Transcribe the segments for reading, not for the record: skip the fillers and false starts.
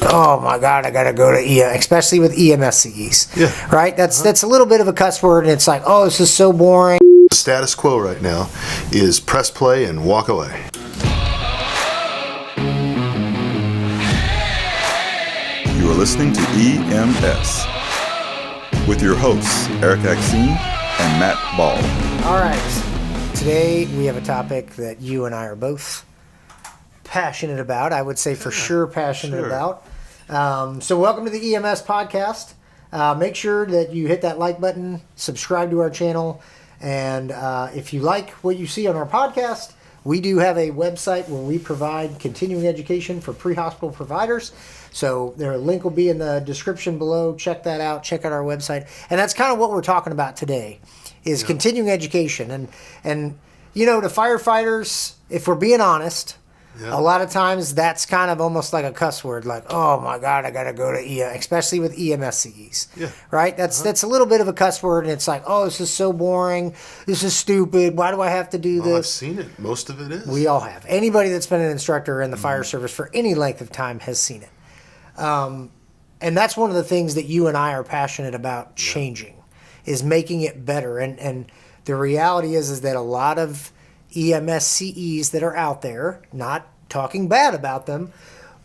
oh my God, I got to go to EMS, especially with EMSCEs. Yeah. Right? That's a little bit of a cuss word, and it's like, oh, this is so boring. The status quo right now is press play and walk away. You are listening to EMS with your hosts, Erik Axene and Matt Ball. All right. Today we have a topic that you and I are both passionate about. I would say for sure passionate about. So welcome to the EMS podcast. Make sure that you hit that like button, subscribe to our channel, and if you like what you see on our podcast, we do have a website where we provide continuing education for pre-hospital providers. So their link will be in the description below. Check that out. Check out our website. And that's kind of what we're talking about today is continuing education. And you know, to firefighters, if we're being honest, a lot of times that's kind of almost like a cuss word, like, oh my God, I got to go to EMS, especially with EMSCEs. Yeah. Right? That's a little bit of a cuss word, and it's like, oh, this is so boring. This is stupid. Why do I have to do this? I've seen it. Most of it is. We all have. Anybody that's been an instructor in the fire service for any length of time has seen it. And that's one of the things that you and I are passionate about changing, is making it better. And the reality is that a lot of EMSCEs that are out there, not talking bad about them,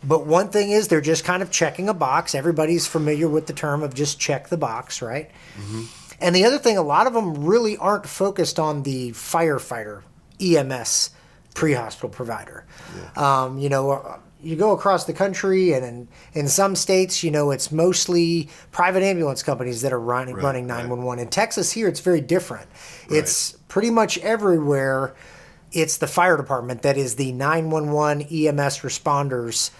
but one thing is they're just kind of checking a box. Everybody's familiar with the term of just check the box, right? Mm-hmm. And the other thing, a lot of them really aren't focused on the firefighter, EMS, pre-hospital provider. Yeah. You know, you go across the country, and in some states, you know, it's mostly private ambulance companies that are running 911. Right. In Texas here, it's very different. Right. It's pretty much everywhere. It's the fire department that is the 911 EMS responders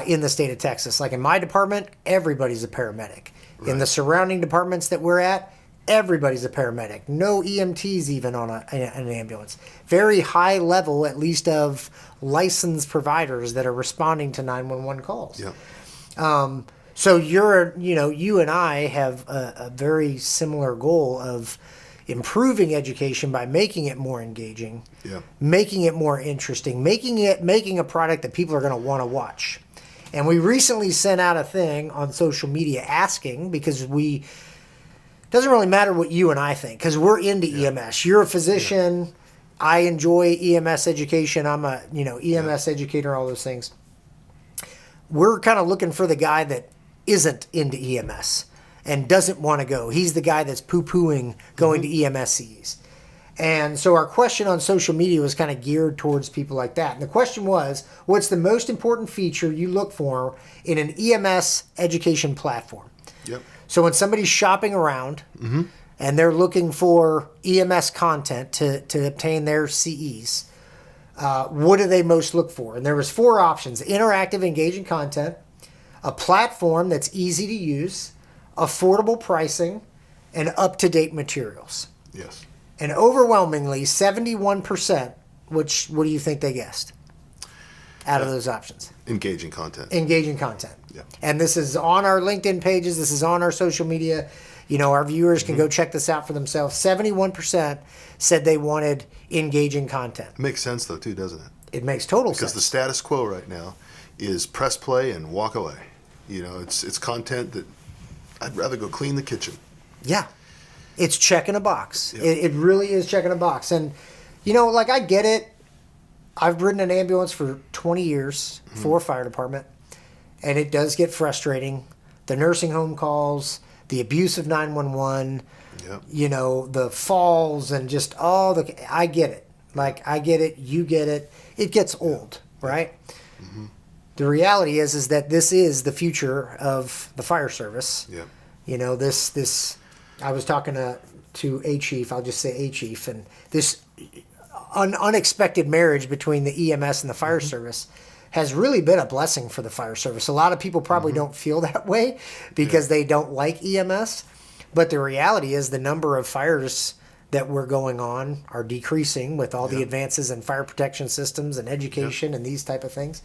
in the state of Texas. Like in my department, everybody's a paramedic. Right. In the surrounding departments that we're at, everybody's a paramedic. No EMTs even on an ambulance. Very high level, at least, of licensed providers that are responding to 911 calls. Yeah. So you and I have a very similar goal of improving education by making it more engaging, making it more interesting, making a product that people are going to want to watch. And we recently sent out a thing on social media asking, because doesn't really matter what you and I think, because we're into EMS. You're a physician. I enjoy EMS education. I'm a EMS educator, all those things. We're kind of looking for the guy that isn't into EMS and doesn't want to go. He's the guy that's poo-pooing going to EMSCEs. And so our question on social media was kind of geared towards people like that. And the question was, what's the most important feature you look for in an EMS education platform? Yep. So when somebody's shopping around and they're looking for EMS content to obtain their CEs, what do they most look for? And there was 4 options: interactive, engaging content, a platform that's easy to use, affordable pricing, and up-to-date materials. Yes. And overwhelmingly, 71%, what do you think they guessed out of those options? Engaging content. Engaging content. Yeah. And this is on our LinkedIn pages. This is on our social media. You know, our viewers can go check this out for themselves. 71% said they wanted engaging content. Makes sense, though, too, doesn't it? It makes total sense. Because the status quo right now is press play and walk away. You know, it's content that I'd rather go clean the kitchen. Yeah. It's checking a box. Yeah. It really is checking a box. And, you know, like, I get it. I've ridden an ambulance for 20 years for a fire department, and it does get frustrating. The nursing home calls, the abuse of 911, you know, the falls, and just I get it. Like, I get it. You get it. It gets old, right? Mm-hmm. The reality is that this is the future of the fire service. Yeah. You know, this. I was talking to a chief. I'll just say a chief, and this unexpected marriage between the EMS and the fire service has really been a blessing for the fire service. A lot of people probably don't feel that way because they don't like EMS, but the reality is the number of fires that we're going on are decreasing with all the advances in fire protection systems and education and these type of things.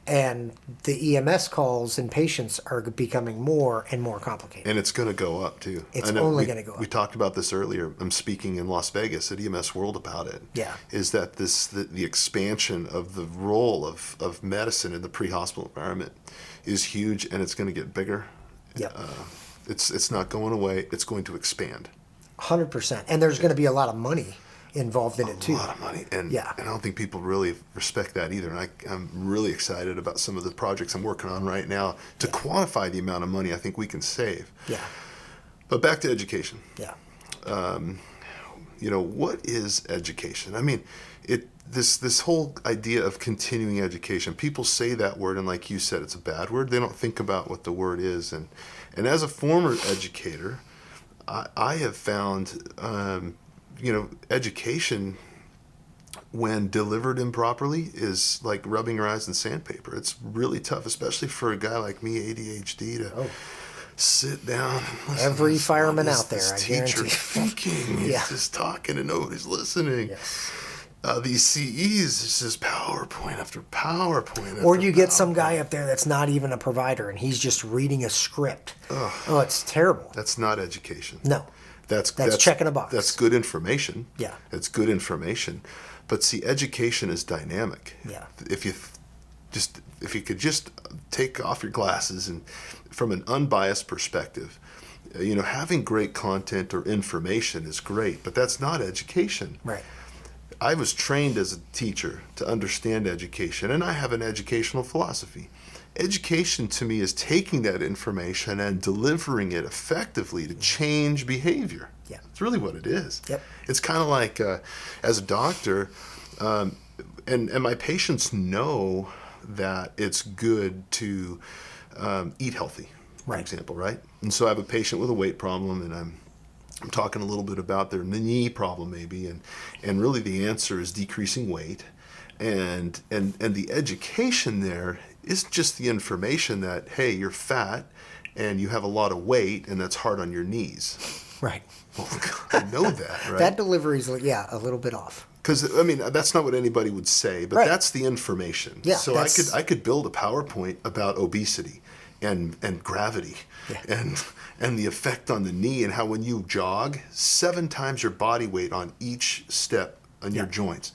And the EMS calls and patients are becoming more and more complicated. And it's going to go up too. It's only going to go up. We talked about this earlier. I'm speaking in Las Vegas at EMS World about it. Yeah. Is that the expansion of the role of medicine in the pre-hospital environment is huge, and it's going to get bigger. Yeah. It's not going away. It's going to expand. 100%. And there's going to be a lot of money involved in it too. A lot of money. And, yeah. and I don't think people really respect that either. And I'm really excited about some of the projects I'm working on right now to quantify the amount of money I think we can save. Yeah. But back to education. Yeah. What is education? I mean, this whole idea of continuing education, people say that word, and like you said, it's a bad word. They don't think about what the word is. And as a former educator, I have found, education, when delivered improperly, is like rubbing your eyes in sandpaper. It's really tough, especially for a guy like me, ADHD, to sit down and listen. Every fireman out there, I teacher guarantee. speaking, he's just talking and nobody's listening. Yes. These CEs, it's just PowerPoint after PowerPoint. Or you get some guy up there that's not even a provider and he's just reading a script. Oh, it's terrible. That's not education. No. That's checking a box. That's good information. Yeah. It's good information. But see, education is dynamic. Yeah. If you could just take off your glasses and from an unbiased perspective, having great content or information is great, but that's not education. Right. I was trained as a teacher to understand education, and I have an educational philosophy. Education to me is taking that information and delivering it effectively to change behavior. Yeah. It's really what it is. Yep. It's kind of like, as a doctor, and my patients know that it's good to eat healthy, for example, right? And so I have a patient with a weight problem, and I'm talking a little bit about their knee problem maybe, and really the answer is decreasing weight, and the education there is just the information that, hey, you're fat and you have a lot of weight and that's hard on your knees. Right. Well, I know that, right? That delivery's, a little bit off. Because that's not what anybody would say, but that's the information. Yeah, so I could build a PowerPoint about obesity and gravity and the effect on the knee, and how when you jog, 7 times your body weight on each step on your joints.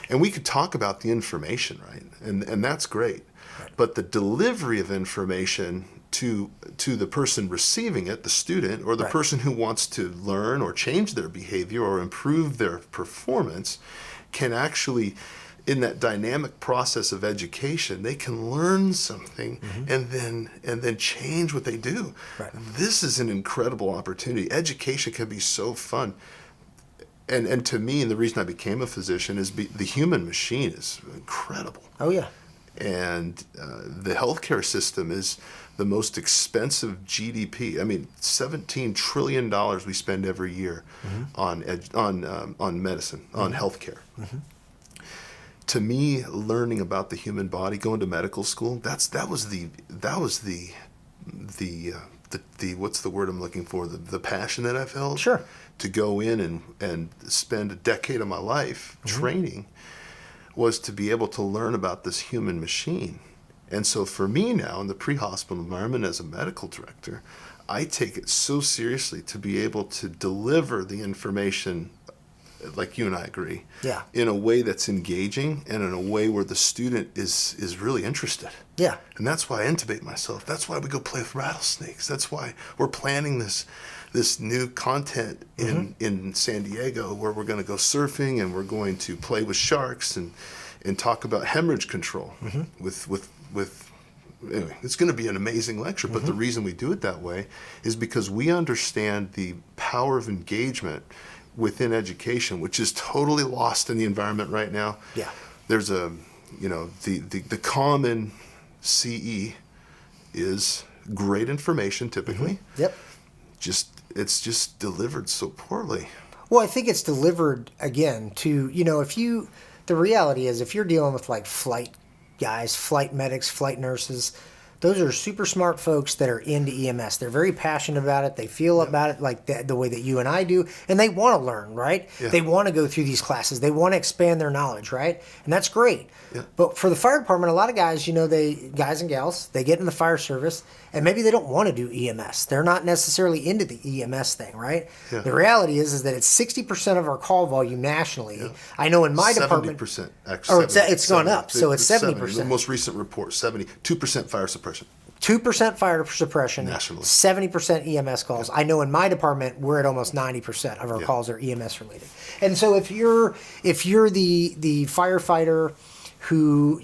And we could talk about the information, right? And that's great. Right. But the delivery of information to the person receiving it, the student, or the person who wants to learn or change their behavior or improve their performance, can actually, in that dynamic process of education, they can learn something and then change what they do. Right. This is an incredible opportunity. Education can be so fun. And to me, and the reason I became a physician is the human machine is incredible. Oh, yeah. And the healthcare system is the most expensive GDP. I mean, $17 trillion we spend every year on medicine, on healthcare. To me, learning about the human body, going to medical school, that was the what's the word I'm looking for? The passion that I felt. Sure. To go in and spend a decade of my life training was to be able to learn about this human machine. And so for me now, in the pre-hospital environment as a medical director, I take it so seriously to be able to deliver the information, like you and I agree, in a way that's engaging and in a way where the student is really interested. Yeah. And that's why I intubate myself. That's why we go play with rattlesnakes. That's why we're planning this new content in San Diego, where we're going to go surfing and we're going to play with sharks and talk about hemorrhage control with anyway, it's going to be an amazing lecture. But the reason we do it that way is because we understand the power of engagement within education, which is totally lost in the environment right now. Yeah. There's the common CE is great information typically. Yep. It's just delivered so poorly. Well, I think it's delivered again to, the reality is if you're dealing with like flight guys, flight medics, flight nurses, Those are super smart folks that are into EMS. They're very passionate about it. They feel about it like the way that you and I do, and they want to learn, right? Yeah. They want to go through these classes. They want to expand their knowledge, right? And that's great. Yeah. But for the fire department, a lot of guys, guys and gals, they get in the fire service, and maybe they don't want to do EMS. They're not necessarily into the EMS thing, right? Yeah. The reality is that it's 60% of our call volume nationally. Yeah. I know in my department, 70%, actually. it's gone up, so it's 70%. The most recent report, 2% fire suppression. 2% fire suppression, nationally. 70% EMS calls. I know in my department we're at almost 90% of our calls are EMS related. And so if you're the firefighter who,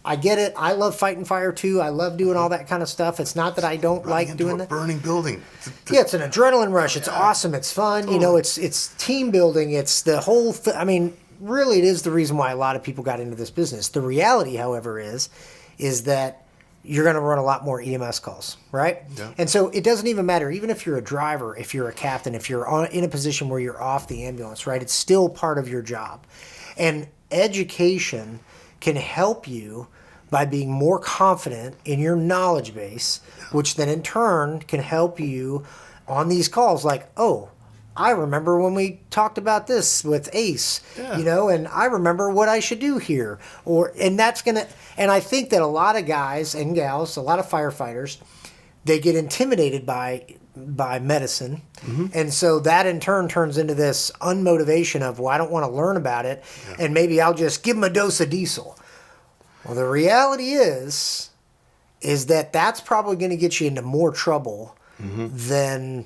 I get it. I love fighting fire too. I love doing all that kind of stuff. It's not that I don't like doing that. Burning building. Yeah, it's an adrenaline rush. It's awesome. It's fun. Totally. It's team building. It's the whole thing. I mean, really, it is the reason why a lot of people got into this business. The reality, however, is that you're going to run a lot more EMS calls, right? Yeah. And so it doesn't even matter, even if you're a driver, if you're a captain, if you're in a position where you're off the ambulance, right? It's still part of your job. And education can help you by being more confident in your knowledge base, which then in turn can help you on these calls like, oh, I remember when we talked about this with Ace, and I remember what I should do here. And I think that a lot of guys and gals, a lot of firefighters, they get intimidated by medicine. Mm-hmm. And so that in turn turns into this unmotivation of, well, I don't want to learn about it. Yeah. And maybe I'll just give them a dose of diesel. Well, the reality is that that's probably going to get you into more trouble than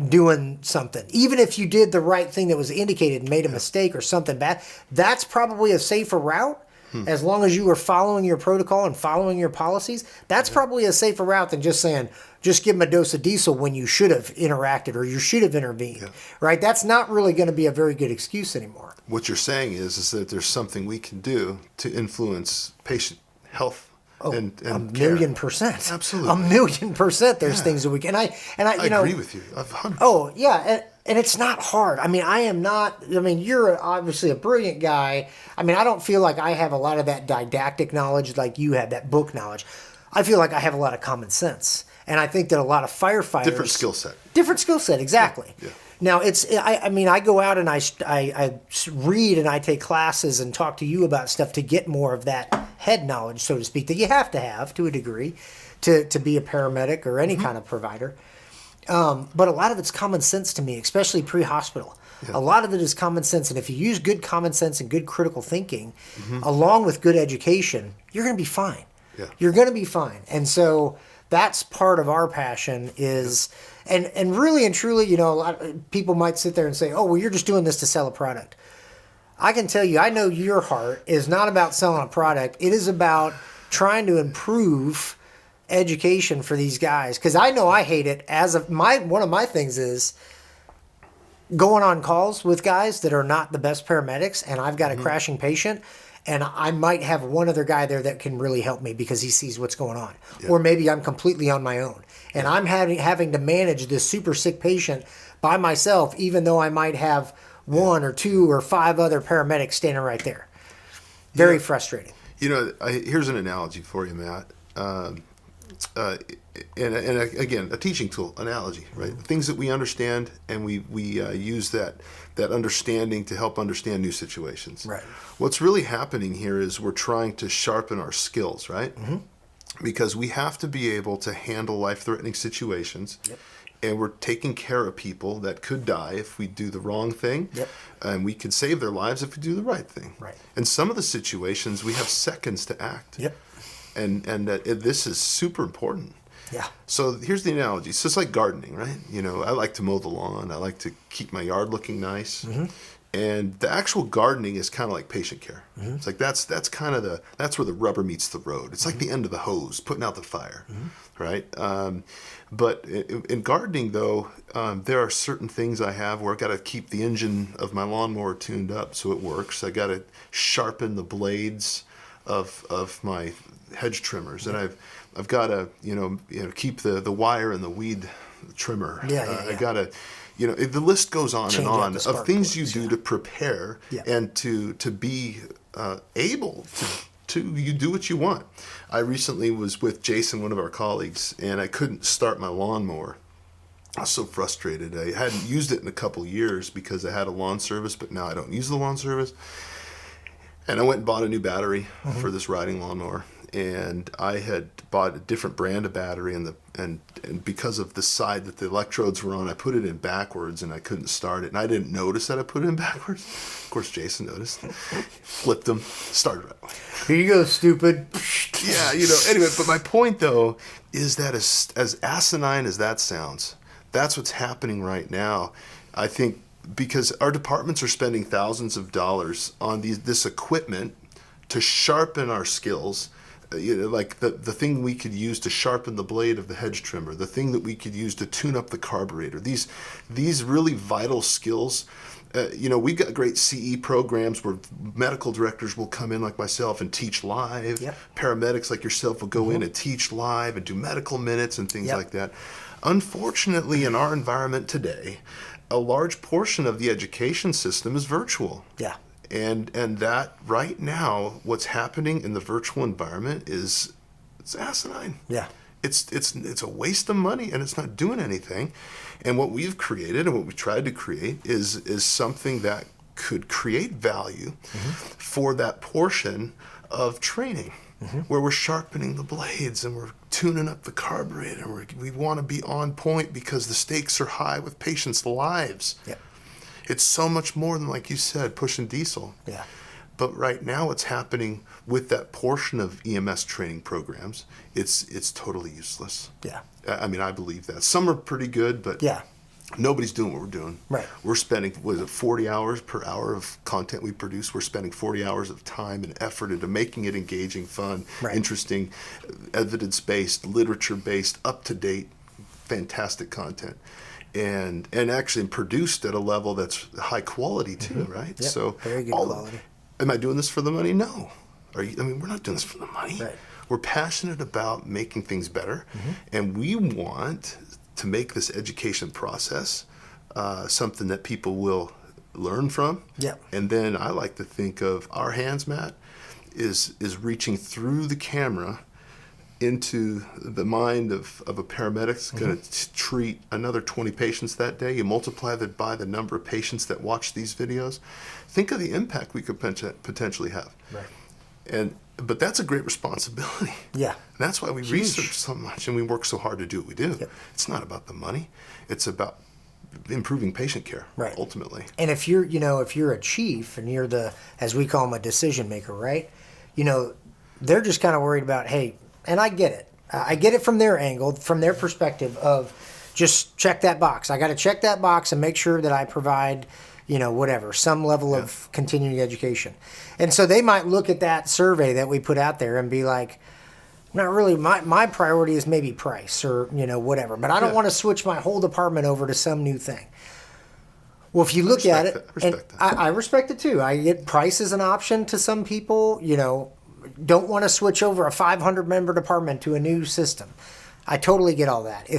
doing something. Even if you did the right thing that was indicated and made a mistake or something bad, that's probably a safer route. As long as you were following your protocol and following your policies, that's probably a safer route than just saying, just give them a dose of diesel when you should have interacted or you should have intervened, right? That's not really going to be a very good excuse anymore. What you're saying is that there's something we can do to influence patient health. And a million %. Absolutely. A million %. There's things that we can. I agree with you. 100%. Oh, yeah. And it's not hard. I mean, you're obviously a brilliant guy. I mean, I don't feel like I have a lot of that didactic knowledge like you have, that book knowledge. I feel like I have a lot of common sense. And I think that a lot of firefighters... Different skill set. Different skill set, exactly. Yeah. Now, I go out and I read and I take classes and talk to you about stuff to get more of that head knowledge, so to speak, that you have to a degree to be a paramedic or any kind of provider. But a lot of it's common sense to me, especially pre-hospital. Yeah. A lot of it is common sense. And if you use good common sense and good critical thinking, along with good education, you're going to be fine. Yeah. You're going to be fine. And so that's part of our passion is... And really and truly, a lot of people might sit there and say, oh, well, you're just doing this to sell a product. I can tell you, I know your heart is not about selling a product. It is about trying to improve education for these guys. Because I know I hate it. One of my things is going on calls with guys that are not the best paramedics, and I've got a crashing patient, and I might have one other guy there that can really help me because he sees what's going on. Yeah. Or maybe I'm completely on my own. And I'm having to manage this super sick patient by myself, even though I might have one or two or five other paramedics standing right there. Very frustrating. Here's an analogy for you, Matt. And again, a teaching tool analogy, right? Things that we understand, and we use that understanding to help understand new situations. Right. What's really happening here is we're trying to sharpen our skills, right? Mm-hmm. Because we have to be able to handle life-threatening situations. Yep. And we're taking care of people that could die if we do the wrong thing. Yep. And we can save their lives if we do the right thing. Right. In some of the situations, we have seconds to act. Yep. And this is super important. Yeah. So here's the analogy. So it's like gardening, right? I like to mow the lawn. I like to keep my yard looking nice. Mm-hmm. And the actual gardening is kind of like patient care. Mm-hmm. It's like that's where the rubber meets the road. It's like the end of the hose, putting out the fire, right? But in gardening, though, there are certain things I have where I got to keep the engine of my lawnmower tuned up so it works. I got to sharpen the blades of my hedge trimmers, and I've got to keep the wire and the weed trimmer. I got to. The list goes on and on of things you do to prepare and to be able you do what you want. I recently was with Jason, one of our colleagues, and I couldn't start my lawnmower. I was so frustrated. I hadn't used it in a couple of years because I had a lawn service, but now I don't use the lawn service. And I went and bought a new battery for this riding lawnmower. And I had bought a different brand of battery, and because of the side that the electrodes were on, I put it in backwards, and I couldn't start it. And I didn't notice that I put it in backwards. Of course, Jason noticed. Flipped them, started right away. Here you go, stupid. Yeah, anyway, but my point, though, is that as asinine as that sounds, that's what's happening right now. I think because our departments are spending thousands of dollars on this equipment to sharpen our skills. Like the thing we could use to sharpen the blade of the hedge trimmer, the thing that we could use to tune up the carburetor, these really vital skills. We got great CE programs where medical directors will come in like myself and teach live. Yep. Paramedics like yourself will go in and teach live and do medical minutes and things like that. Unfortunately, in our environment today, a large portion of the education system is virtual. Yeah. And that right now, what's happening in the virtual environment it's asinine. Yeah. It's a waste of money, and it's not doing anything. And what we've created and what we tried to create is something that could create value for that portion of training, where we're sharpening the blades and we're tuning up the carburetor. We want to be on point because the stakes are high with patients' lives. Yep. It's so much more than, like you said, pushing diesel. Yeah. But right now what's happening with that portion of EMS training programs, it's totally useless. Yeah. I mean, I believe that. Some are pretty good, but nobody's doing what we're doing. Right. We're spending, 40 hours per hour of content we produce? We're spending 40 hours of time and effort into making it engaging, fun, interesting, evidence-based, literature-based, up-to-date, fantastic content. And actually produced at a level that's high quality too, right? Yep. So very good quality. Am I doing this for the money? No. We're not doing this for the money. Right. We're passionate about making things better, and we want to make this education process something that people will learn from. Yep. And then I like to think of our hands, Matt, is reaching through the camera into the mind of a paramedic going to treat another 20 patients that day. You multiply that by the number of patients that watch these videos. Think of the impact we could potentially have. Right. But that's a great responsibility. Yeah. And that's why we research so much and we work so hard to do what we do. Yep. It's not about the money. It's about improving patient care, ultimately. And if you're a chief and you're as we call them, a decision maker, right? They're just kind of worried about, hey, and I get it. I get it from their angle, from their perspective of just check that box. I got to check that box and make sure that I provide, some level of continuing education. And so they might look at that survey that we put out there and be like, not really, my priority is maybe price or, whatever. But I don't want to switch my whole department over to some new thing. Well, if you look at it, I respect it too. I get price as an option to some people, don't want to switch over a 500-member department to a new system. I totally get all that.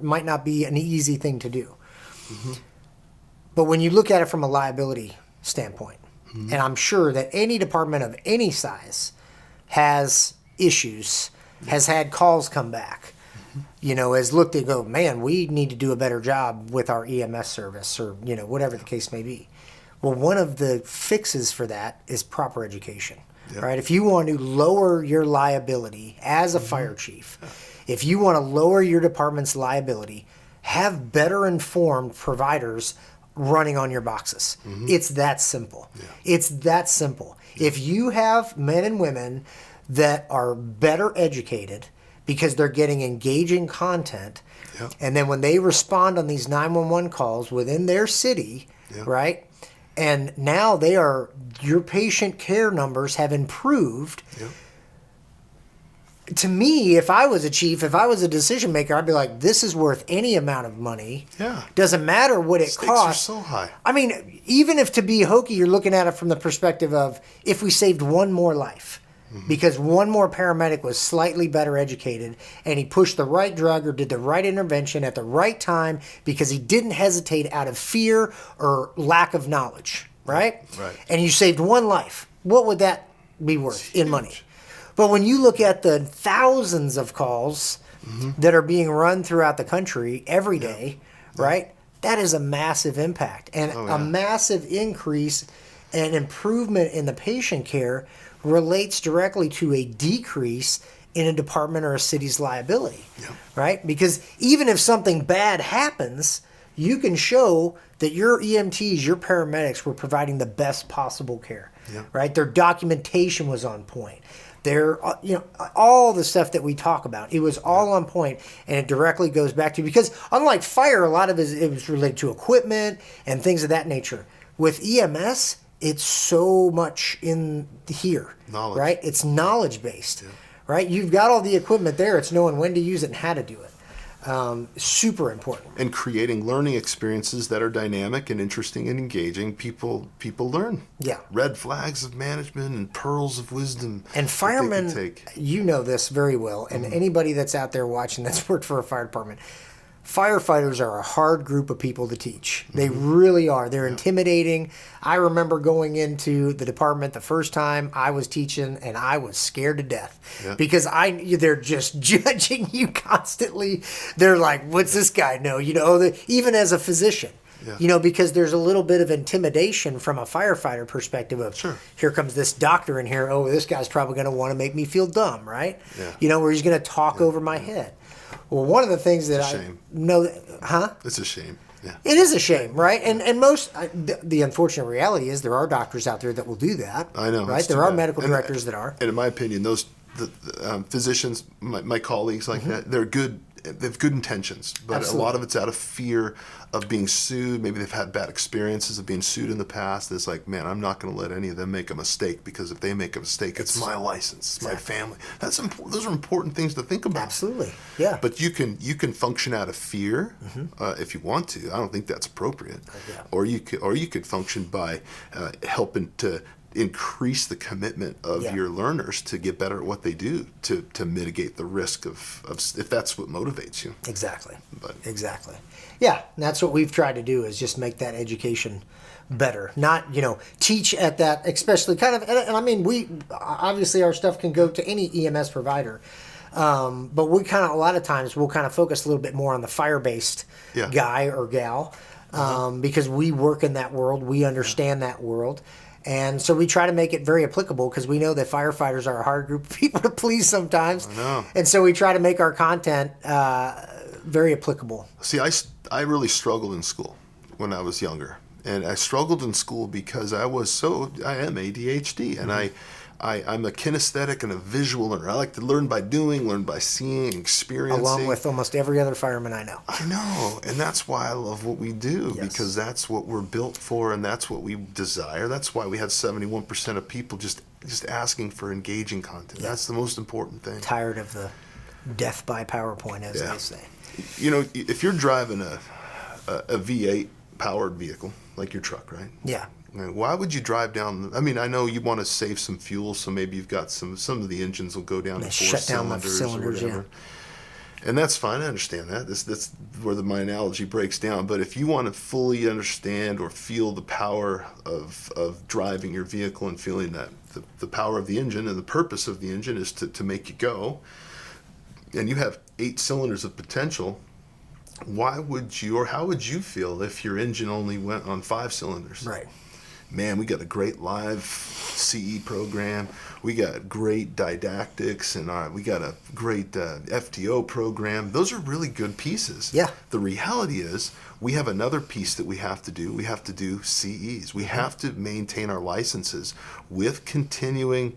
Might not be an easy thing to do. But when you look at it from a liability standpoint, and I'm sure that any department of any size has issues, has had calls come back, has looked and go, man, we need to do a better job with our EMS service or, whatever the case may be. Well, one of the fixes for that is proper education. Right? If you want to lower your liability as a fire chief, if you want to lower your department's liability, have better informed providers running on your boxes. It's that simple. It's that simple. If you have men and women that are better educated because they're getting engaging content, and then when they respond on these 911 calls within their city, right? And now your patient care numbers have improved. To me, if I was a chief, if I was a decision maker, I'd be like, this is worth any amount of money. Doesn't matter what it costs. Stakes are so high. I mean, even if to be hokey, you're looking at it from the perspective of if we saved one more life, because one more paramedic was slightly better educated and he pushed the right drug or did the right intervention at the right time because he didn't hesitate out of fear or lack of knowledge, right? Right. And you saved one life. What would that be worth in money? But when you look at the thousands of calls that are being run throughout the country every day, right? That is a massive impact and a massive increase and improvement in the patient care relates directly to a decrease in a department or a city's liability, right? Because even if something bad happens, you can show that your EMTs, your paramedics were providing the best possible care, right? Their documentation was on point. Their, all the stuff that we talk about, it was all on point, and it directly goes back to, because unlike fire, a lot of it was related to equipment and things of that nature. With EMS, it's so much in here, Knowledge. right? It's knowledge based, right? You've got all the equipment there. It's knowing when to use it and how to do it. Super important. And creating learning experiences that are dynamic and interesting and engaging. People learn. Yeah. Red flags of management and pearls of wisdom. And firemen, take. you know this very well, and anybody that's out there watching that's worked for a fire department, firefighters are a hard group of people to teach. They really are. They're intimidating. I remember going into the department the first time I was teaching, and I was scared to death because they're just judging you constantly. They're like, "What's this guy know?" Even as a physician. Because there's a little bit of intimidation from a firefighter perspective of, here comes this doctor in here. Oh, this guy's probably going to want to make me feel dumb, right? Where he's going to talk over my head. Well, one of the things that I know, It's a shame. Yeah. It is a shame, right? And most, the unfortunate reality is there are doctors out there that will do that. I know. Right? There are medical directors that are. And in my opinion, those physicians, my colleagues like that, they're good. They have good intentions, but a lot of it's out of fear of being sued. Maybe they've had bad experiences of being sued in the past. It's like, man, I'm not going to let any of them make a mistake, because if they make a mistake, it's my license, it's my family. That's important. Those are important things to think about. Absolutely, yeah. But you can function out of fear if you want to. I don't think that's appropriate. Or you could function by helping to increase the commitment of your learners to get better at what they do, to mitigate the risk of if that's what motivates you. Exactly. Exactly. Yeah, and that's what we've tried to do, is just make that education better. Not, teach at that, especially kind of, and I mean, we, obviously our stuff can go to any EMS provider, but we kind of, a lot of times we'll kind of focus a little bit more on the fire-based guy or gal, because we work in that world, we understand that world. And so we try to make it very applicable, because we know that firefighters are a hard group of people to please sometimes. I know. And so we try to make our content very applicable. See, I really struggled in school when I was younger. And I struggled in school because I am ADHD, and I'm a kinesthetic and a visual learner. I like to learn by doing, learn by seeing, experiencing. Along with almost every other fireman I know. I know, and that's why I love what we do, because that's what we're built for, and that's what we desire. That's why we had 71% of people just asking for engaging content. That's the most important thing. Tired of the death by PowerPoint, as they say. If you're driving a V8 powered vehicle, like your truck, right? Yeah. Why would you drive down? I mean, I know you want to save some fuel, so maybe you've got some of the engines will go down to 4 shut down the cylinders or whatever. And that's fine. I understand that. That's where my analogy breaks down. But if you want to fully understand or feel the power of driving your vehicle and feeling that the power of the engine, and the purpose of the engine is to make you go, and you have 8 cylinders of potential, how would you feel if your engine only went on 5 cylinders? Right. Man, we got a great live CE program. We got great didactics, and we got a great FTO program. Those are really good pieces. Yeah. The reality is, we have another piece that we have to do. We have to do CEs. We have to maintain our licenses with continuing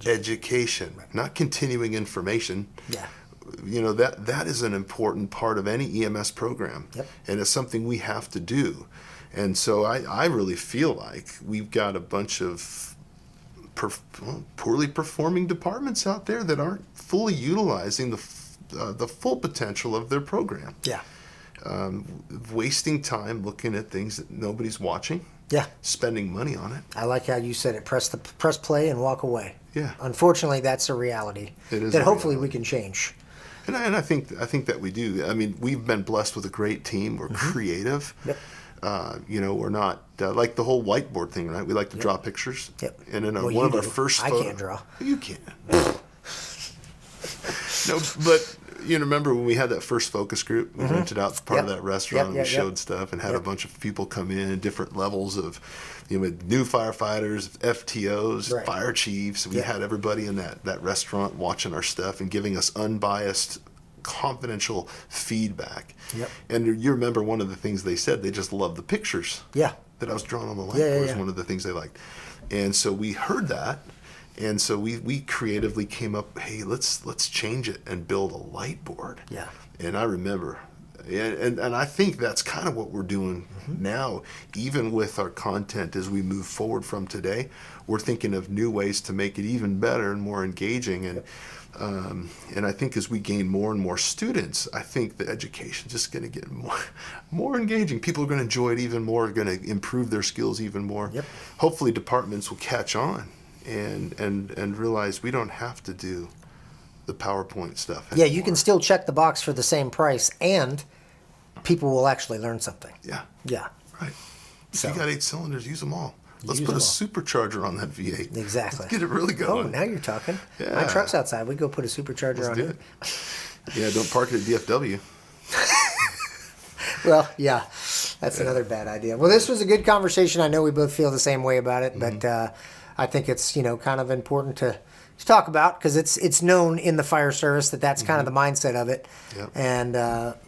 education, not continuing information. Yeah. That is an important part of any EMS program. Yep. And it's something we have to do. And so I really feel like we've got a bunch of poorly performing departments out there that aren't fully utilizing the full potential of their program. Yeah. Wasting time looking at things that nobody's watching. Yeah. Spending money on it. I like how you said it. Press play and walk away. Yeah. Unfortunately, that's a reality that hopefully we can change. And I think that we do. I mean, we've been blessed with a great team. We're creative. Yep. We're not like the whole whiteboard thing, right? We like to draw pictures. Yep. And in Well, one of you our do. first I can't draw. You can. No, but remember when we had that first focus group? We rented out part of that restaurant and we showed stuff and had a bunch of people come in, different levels of, with new firefighters, FTOs, fire chiefs. We had everybody in that restaurant watching our stuff and giving us unbiased, confidential feedback. Yep. And you remember one of the things they said, they just loved the pictures that I was drawing on the whiteboard was one of the things they liked. And so we heard that. And so we creatively came up, hey, let's change it and build a light board. Yeah. And I remember, and I think that's kind of what we're doing now, even with our content as we move forward from today. We're thinking of new ways to make it even better and more engaging. And I think as we gain more and more students, I think the education is just going to get more engaging. People are going to enjoy it even more, are going to improve their skills even more. Yep. Hopefully departments will catch on and realize we don't have to do the PowerPoint stuff anymore. Yeah, you can still check the box for the same price, and people will actually learn something. Yeah. Yeah. Right. If you got 8 cylinders, use them all. Let's Use put a them supercharger on that V8. Exactly. Let's get it really going. Oh, now you're talking. Yeah. My truck's outside. We go put a supercharger Let's on do it. Yeah, don't park it at DFW. Well, yeah, that's another bad idea. Well, this was a good conversation. I know we both feel the same way about it, but I think it's kind of important to talk about because it's known in the fire service that's kind of the mindset of it, and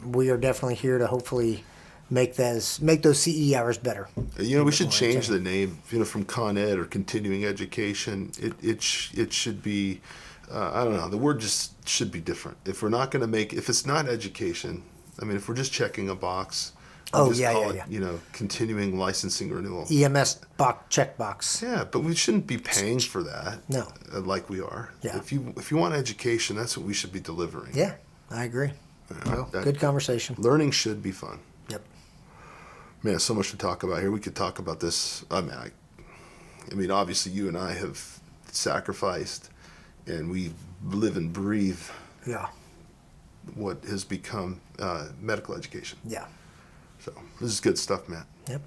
we are definitely here to hopefully make those CE hours better. We should change the name, from Con Ed or continuing education. It should be, I don't know, the word just should be different. If we're not going to if it's not education, if we're just checking a box, call it, continuing licensing renewal. EMS check box. Yeah, but we shouldn't be paying for that. No. Like we are. Yeah. If you want education, that's what we should be delivering. Yeah, I agree. Well, good conversation. Learning should be fun. Yep. Man, so much to talk about here. We could talk about this. Obviously you and I have sacrificed and we live and breathe what has become medical education. Yeah. So this is good stuff, Matt. Yep.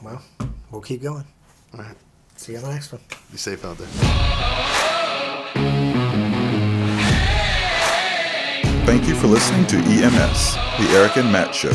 Well, we'll keep going. All right. See you on the next one. Be safe out there. Thank you for listening to EMS, the Erik and Matt Show.